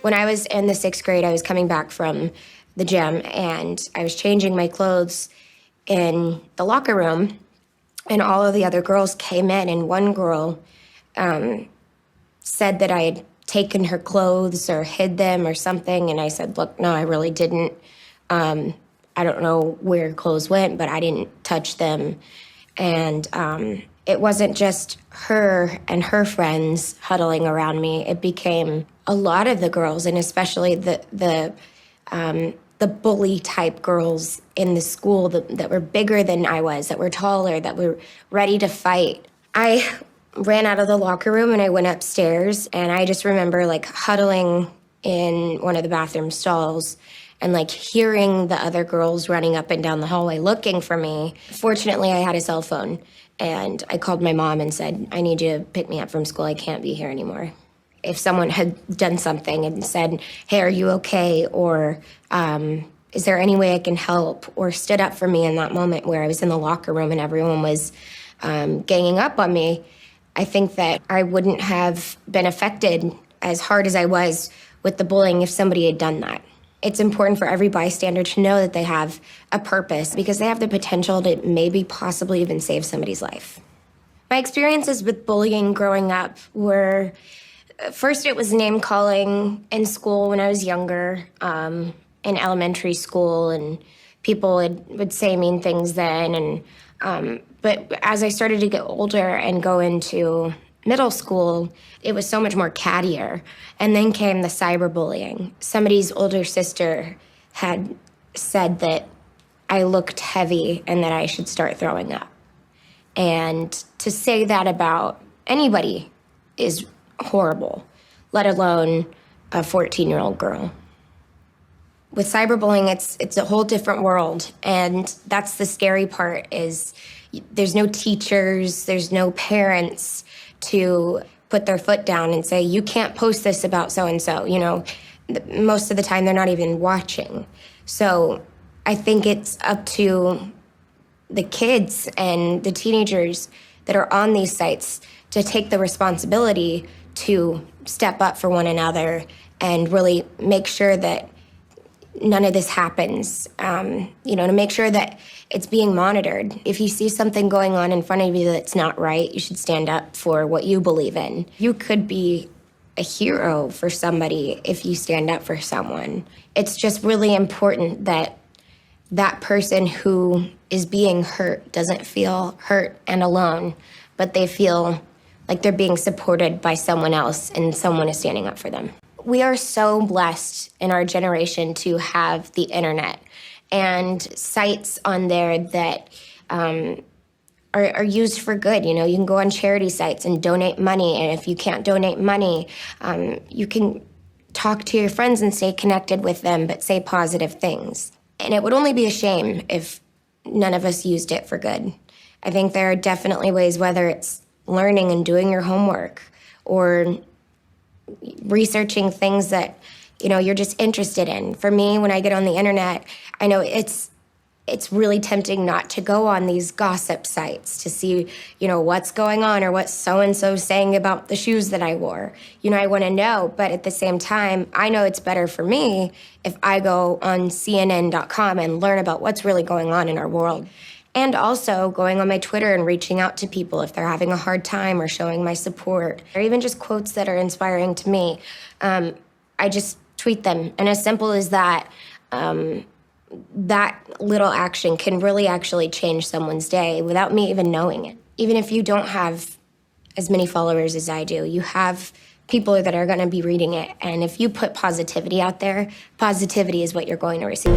When I was in the 6th grade, I was coming back from the gym, and I was changing my clothes in the locker room, and all of the other girls came in, and one girl said that I had taken her clothes or hid them or something, and I said, look, no, I really didn't. I don't know where clothes went, but I didn't touch them. And it wasn't just her and her friends huddling around me. It became a lot of the girls, and especially the bully type girls in the school that were bigger than I was, that were taller, that were ready to fight. I ran out of the locker room and I went upstairs, and I just remember like huddling in one of the bathroom stalls and like hearing the other girls running up and down the hallway looking for me. Fortunately, I had a cell phone, and I called my mom and said, I need you to pick me up from school. I can't be here anymore. If someone had done something and said, hey, are you okay? Or is there any way I can help? Or stood up for me in that moment where I was in the locker room and everyone was ganging up on me, I think that I wouldn't have been affected as hard as I was with the bullying if somebody had done that. It's important for every bystander to know that they have a purpose, because they have the potential to maybe possibly even save somebody's life. My experiences with bullying growing up were, first it was name calling in school when I was younger, in elementary school, and people would say mean things then. But as I started to get older and go into middle school, it was so much more cattier. And then came the cyberbullying. Somebody's older sister had said that I looked heavy and that I should start throwing up. And to say that about anybody is horrible, let alone a 14-year-old girl. With cyberbullying, it's a whole different world. And that's the scary part, is there's no teachers, there's no parents to put their foot down and say, you can't post this about so-and-so. You know, most of the time they're not even watching. So I think it's up to the kids and the teenagers that are on these sites to take the responsibility to step up for one another and really make sure that none of this happens, to make sure that it's being monitored. If you see something going on in front of you that's not right, you should stand up for what you believe in. You could be a hero for somebody if you stand up for someone. It's just really important that that person who is being hurt doesn't feel hurt and alone, but they feel like they're being supported by someone else and someone is standing up for them. We are so blessed in our generation to have the internet and sites on there that are used for good. You know, you can go on charity sites and donate money, and if you can't donate money, you can talk to your friends and stay connected with them, but say positive things. And it would only be a shame if none of us used it for good. I think there are definitely ways, whether it's learning and doing your homework or researching things that, you're just interested in. For me, when I get on the internet, I know it's really tempting not to go on these gossip sites to see, what's going on or what so-and-so's saying about the shoes that I wore. I want to know, but at the same time, I know it's better for me if I go on CNN.com and learn about what's really going on in our world. And also going on my Twitter and reaching out to people if they're having a hard time or showing my support, or even just quotes that are inspiring to me. I just tweet them. And as simple as that, that little action can really actually change someone's day without me even knowing it. Even if you don't have as many followers as I do, you have people that are going to be reading it. And if you put positivity out there, positivity is what you're going to receive.